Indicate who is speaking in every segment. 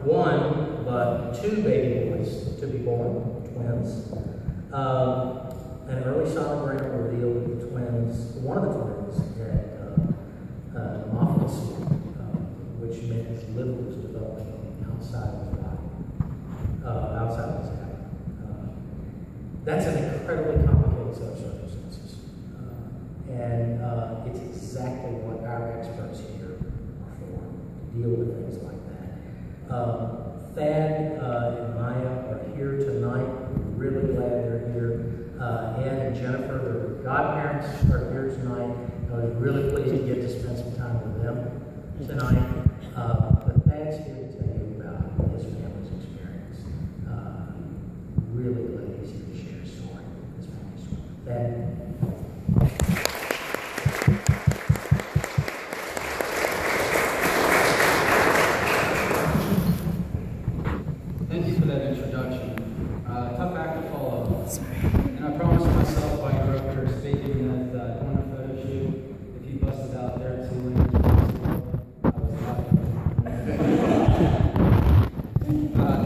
Speaker 1: one, but two baby boys to be born, twins. An early sonogram revealed that the twins, one of the twins, had ophthalmia, which meant his liver was developing outside of his body, outside of his head. That's an incredibly complicated set of circumstances. And it's exactly what our experts here are for, to deal with things like that. Thad and Maya are here tonight. We're really glad they're here. Ann and Jennifer, their godparents, are here tonight. I was really pleased to get to spend some time with them tonight. But Thad's here to tell you about his family's experience. Really glad he's here to share his story, his family's story. Thad.
Speaker 2: Thank you for that introduction. Tough act to follow. And I promised myself while you were up here speaking that I want a photo shoot. If you busted out there too late, I was not.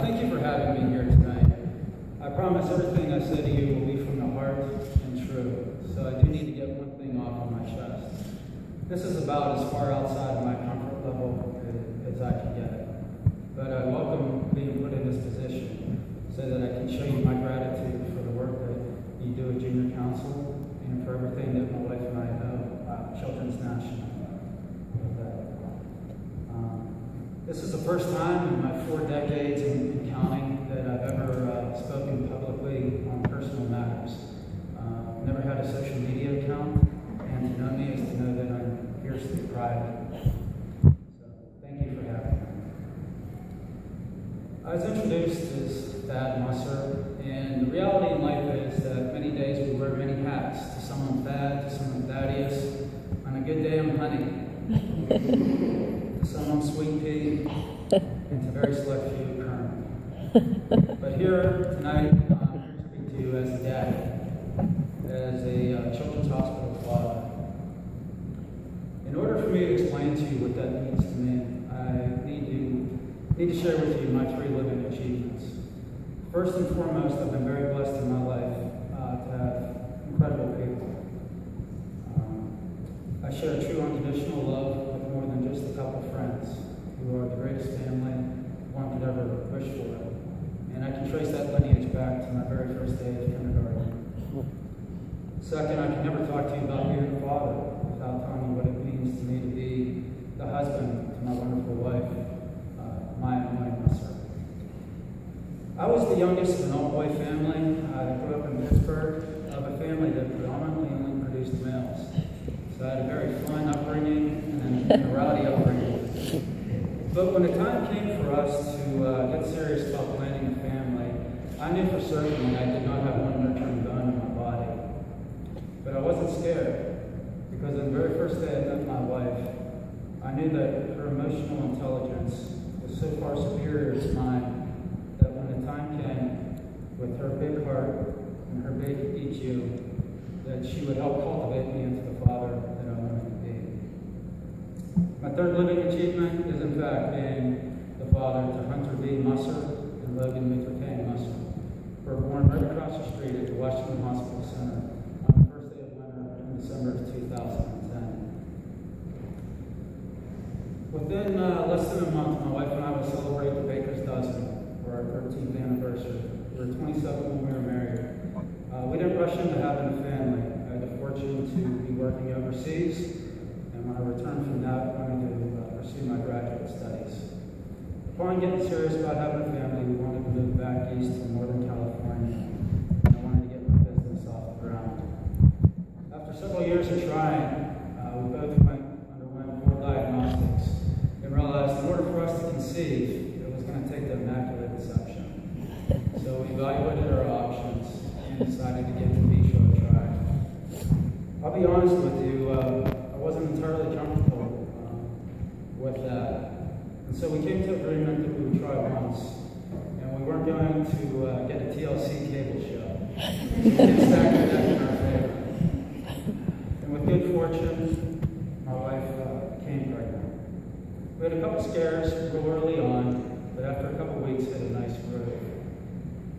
Speaker 2: Thank you for having me here tonight. I promise everything I say to you will be from the heart and true. So I do need to get one thing off of my chest. This is about as far outside of my comfort level as I can get. But I welcome being put in this position so that I can show you my gratitude for the work that you do at Junior Counsel and for everything that my wife and I know about Children's National. This is the first time in my 4 decades in counting that I've ever spoken publicly on personal matters. Never had a social media account, and to know me is to know that I'm fiercely proud. So thank you for having me. I was introduced as Thad Musser, and the reality in life is that many days we wear many hats. To some I'm Thad, to some I'm Thaddeus. On a good day I'm Honey. To some I'm Sweet Pea, and to very select few Kern. But here tonight I'm here to speak to you as a dad, as a children's hospital father. In order for me to explain to you what that means to me, I need to share with you my 3 living achievements. First and foremost, I've been very blessed in my life to have incredible people. I share true unconditional love with more than just a couple friends who are the greatest family one could ever wish for. And I can trace that lineage back to my very first day of kindergarten. Second, I can never talk to you about being a father without telling you what it means to me to be the husband to my wonderful wife, Maya Musser. I was the youngest of an all-boy family. I grew up in Pittsburgh, of a family that predominantly only produced males. So I had a very fun upbringing and a rowdy upbringing. But when the time came for us to get serious about planning a family, I knew for certain that I did not have one nurturing bone in my body. But I wasn't scared, because on the very first day I met my wife, I knew that her emotional intelligence was so far superior to mine that when the time came, with her big heart and her big EQ, that she would help cultivate me into the father that I wanted to be. My 3rd living achievement is in fact being the father to Hunter B. Musser and Logan Luther King Musser, who were born right across the street at the Washington Hospital Center on the first day of winter in December of 2010. Within less than a month, my wife and I will celebrate the Baker's Dozen for our 13th anniversary. We were 27 when we were married. We didn't rush into having a family. I had the fortune to be working overseas, and when I returned from that, I wanted to pursue my graduate studies. Upon getting serious about having a family, we wanted to move back east to Northern California, and I wanted to get my business off the ground. After several years of trying, we both underwent 4 diagnostics and realized in order for us to conceive, it was going to take the Immaculate Conception. So we evaluated our options and decided to give the B show a try. I'll be honest with you, I wasn't entirely comfortable with that. And so we came to agreement that we would try once, and we weren't going to get a TLC cable show. So we did stack the deck in our favor. And with good fortune, my wife became pregnant. We had a couple scares real early on, but after a couple weeks hit a nice groove.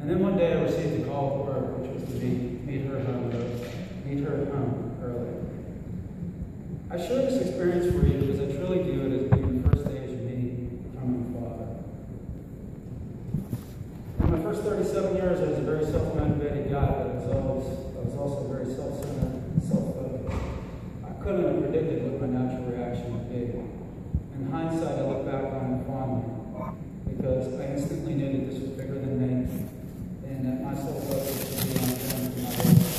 Speaker 2: And then one day I received a call at work, which was to meet her at home early. I share this experience for you because I truly view it as being the first stage of me becoming a father. In my first 37 years, I was a very self-motivated guy, but I was also very self-centered and self-focused. I couldn't have predicted what my natural reaction would be. In hindsight, I look back on it fondly because I instantly knew that this was bigger than me and that my sole focus should be on caring for my wife.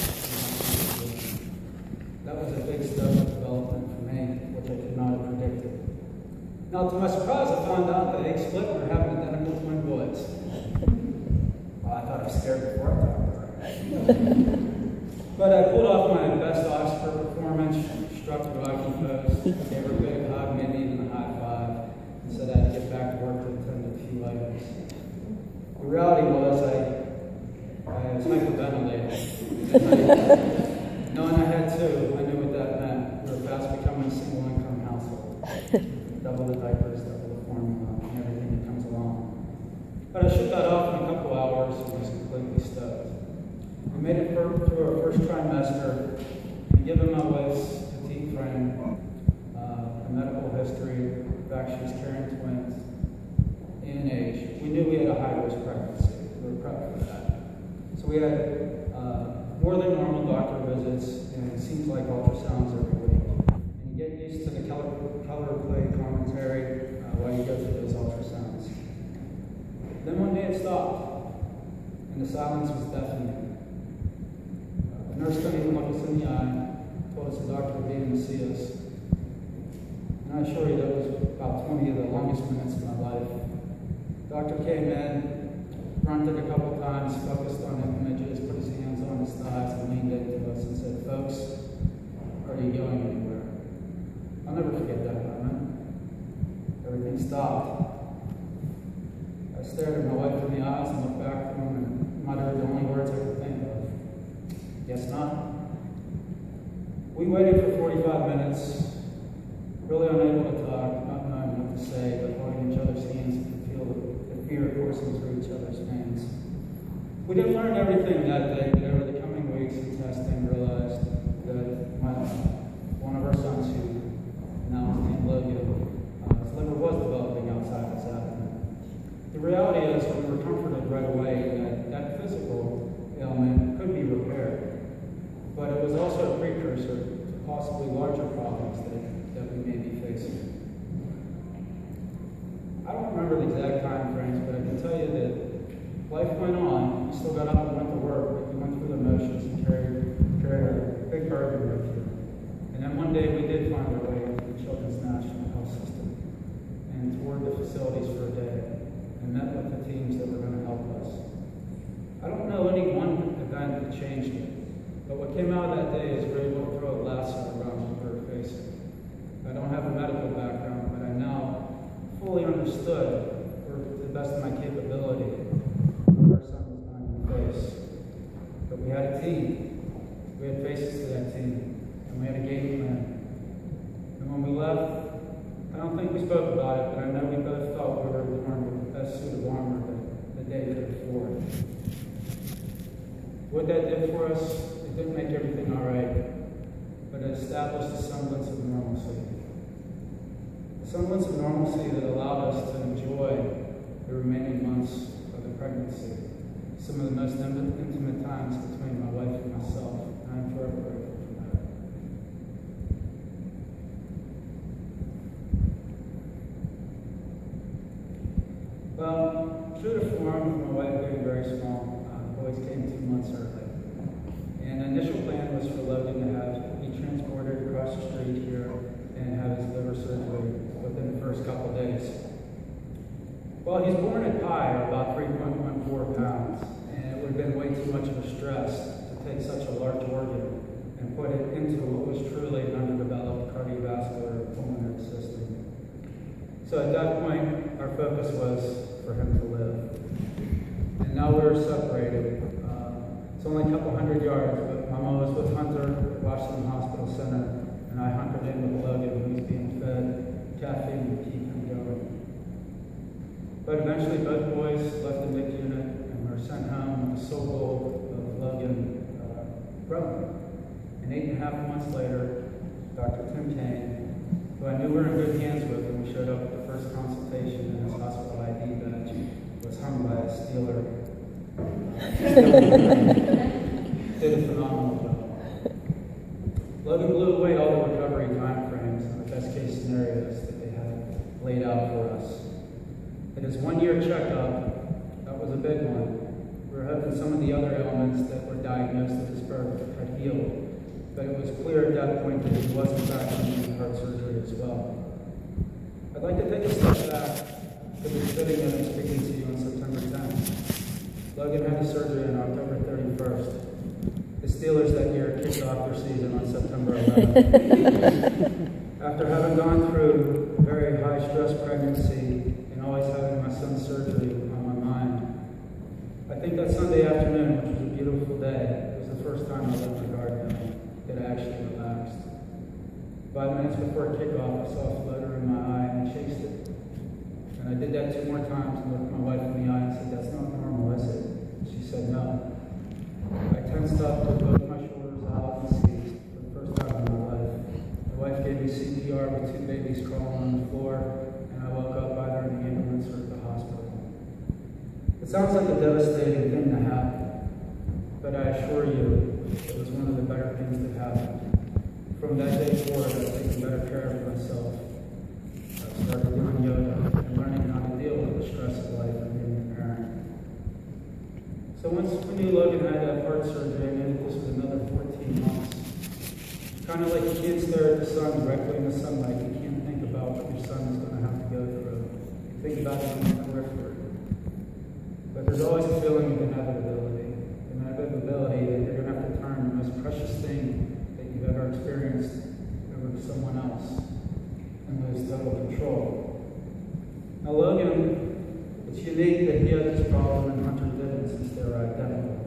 Speaker 2: That was a big step of development for me, which I could not have predicted. Now, to my surprise, I found out that egg split were having identical twin boys. Well, I thought I was scared before I talked to her. But I pulled off my best Oxford performance, struck the Rocky pose, gave her a big hug, maybe even a high five, and said I had to get back to work to attend to a few items. The reality was I was hyperventilating. Knowing I had two, I knew what that meant. We were fast becoming a single income household. Double the diapers, double the formula, and everything that comes along. But I shook that off in a couple hours and was completely stoked. We made it through our first trimester, and given my wife's petite frame, a medical history, the fact she was carrying twins, and age, we knew we had a high-risk pregnancy. We were prepped for that. So we had more than normal doctor visits, and it seems like ultrasounds every week. And you get used to the color play commentary while you go through those ultrasounds. Then one day it stopped, and the silence was deafening. The nurse couldn't even look us in the eye, told us the doctor would be in to see us. And I assure you that was about 20 of the longest minutes of my life. The doctor came in, grunted a couple times, focused on the images, put his hands on his thighs, and leaned into us and said, "Folks, are you going anywhere?" I'll never forget that moment. Everything stopped. I stared at my wife in the eyes and looked back at him and muttered the only words I could think of. "Guess not." We waited for 45 minutes, really unable to talk, not knowing what to say, but holding each other's hands and feel the fear coursing through each other's veins. We didn't learn everything that day, but over the coming weeks of testing, realized that one of our sons, who now is named Logan, his liver was developing outside his abdomen. The reality is, we were comforted right away that that physical ailment could be repaired, but it was also a precursor to possibly larger problems that we may be facing. I don't remember the exact time frames, but I can tell you that life went on. You still got up and went to work, but you went through the motions and carried a big burden with you. And then one day we did find our way to the Children's National Health System and toured the facilities for a day and met with the teams that were going to help us. I don't know any one event that changed it, but what came out of that day is we were able to throw a lasso around what we were facing. I don't have a medical background, but I now fully understood, or to the best of my capability, what our son was going to face. But we had a team. We had faces to that team, and we had a game plan. And when we left, I don't think we spoke about it, but I know we both felt we were armed with the best suit of armor that the day could afford. What that did for us, it didn't make everything all right, but it established a semblance of normalcy. A semblance of normalcy that allowed us to enjoy the remaining months of the pregnancy, some of the most intimate times between my wife and myself, and I'm forever grateful for that. Well, true to form, with my wife being very small, boys came 2 months early. And the initial plan was for Logan to be transported across the street here and have his liver surgery within the first couple days. Well, he's born at high, or about 3.14 pounds, and it would have been way too much of a stress to take such a large organ and put it into what was truly an underdeveloped cardiovascular pulmonary system. So at that point, our focus was for him to live. And now we're separated. It's only a couple hundred yards, but Mama was with Hunter at Washington Hospital Center, and I hunkered in with Logan, who was being fed caffeine to keep him going. But eventually both boys left the MIC unit and were sent home with the sole goal of Logan growing. And 8.5 months later, Dr. Tim Kane, who I knew we were in good hands with when we showed up at the first consultation, and his hospital ID badge was hung by a Steeler. Did a phenomenal job. Logan blew away all the recovery time frames and the best case scenarios that they had laid out for us. At his 1-year checkup, that was a big one. We were hoping some of the other ailments that were diagnosed at his birth had healed, but it was clear at that point that he was in fact going to need heart surgery as well. I'd like to take a step back because it's fitting that I'm speaking to you on September 10th. Logan had his surgery on October 31st. The Steelers that year kicked off their season on September 11th. After having gone through a very high-stress pregnancy and always having my son's surgery on my mind, I think that Sunday afternoon, which was a beautiful day, was the first time I left the garden that I actually relaxed. 5 minutes before kickoff, I saw a flutter in my eye and I chased it. And I did that 2 more times and looked my wife in the eye and said, "That's not normal, is it?" She said, "No." I tensed up, put both my shoulders out and seized for the first time in my life. My wife gave me CPR with 2 babies crawling on the floor, and I woke up either in the ambulance or at the hospital. It sounds like a devastating thing to happen, but I assure you, it was one of the better things that happened. From that day forward, I've taken better care of myself. I've started doing yoga and learning how to deal with the stress of life and being a parent. So once we knew Logan had that heart surgery, I knew that this was another 14 months. Kind of like you can't stare at the sun directly in the sunlight. You can't think about what your son is going to have to go through. You think about it on the periphery. But there's always a feeling of inevitability. Inevitability that you're going to have to turn the most precious thing that you've ever experienced over to someone else and lose total control. Now Logan, it's unique that he had this problem and Hunter didn't, since they were identical.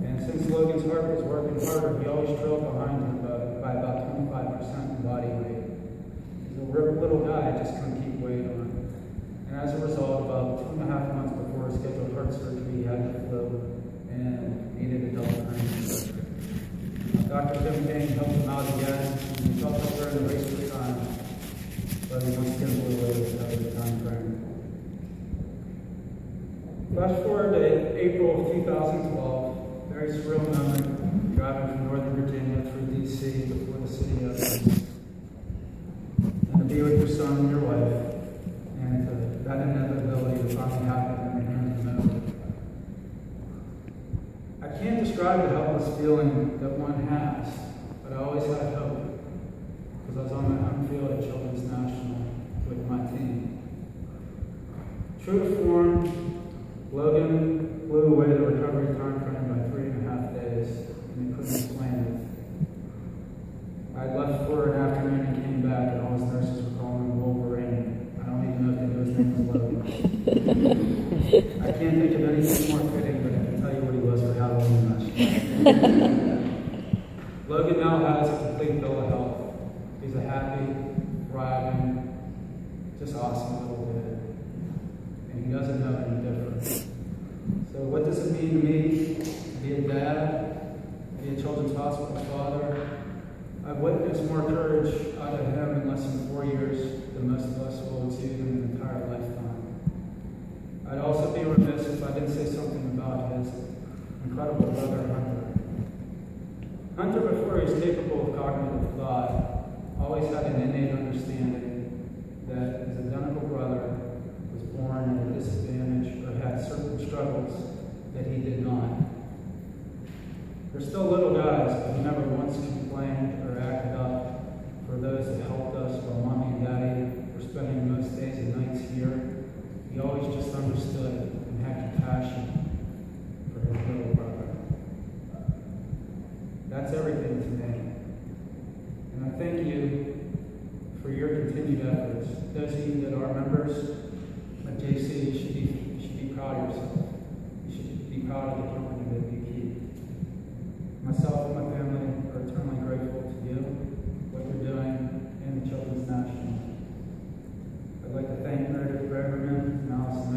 Speaker 2: And since Logan's heart was working harder, he always trailed behind him by about 25% in body weight. He's a little guy, just couldn't keep weight on. And as a result, about 2.5 months before his scheduled heart surgery, he had the flu and needed a double hernia surgery. Dr. Tim Kane helped him out again, and he felt like we were in a race for time, but he once again blew away the time frame. Flash forward to April of 2012, very surreal moment, driving from Northern Virginia through D.C. before the city opens, and to be with your son and your wife, and that inevitability to finally happen and hearing the moment. I can't describe the helpless feeling that one has, but I always had hope, because I was on my home field at Children's National with my team. True to form, Logan blew away the recovery time frame by 3.5 days, and he couldn't explain it. I left for an afternoon and came back, and all his nurses were calling him Wolverine. I don't even know if they knew his name was Logan. I can't think of anything more fitting, but I can tell you what he was for Halloween last year. Logan now has a complete bill of health. He's a happy, thriving, just awesome little kid. And he doesn't know any different. So what does it mean to me to be a dad, to be a children's hospital father? I've witnessed more courage out of him in less than 4 years than most of us will achieve in an entire lifetime. I'd also be remiss if I didn't say something about his incredible brother, Hunter. Hunter, before he was capable of cognitive thought, always had an innate understanding that his identical brother was born at a disadvantage or had certain struggles that he did not. They're still little guys, but he never once complained or acted up for those that helped us while mommy and daddy were spending most days and nights here. He always just understood and had compassion for his little brother. That's everything to me. And I thank you for your continued efforts. Those of you that are members of JC, you should be proud of yourself. You should be proud of the company that you keep. Myself and my family are eternally grateful to you, what you're doing, and the Children's National. I'd like to thank Meredith Gregerman and house and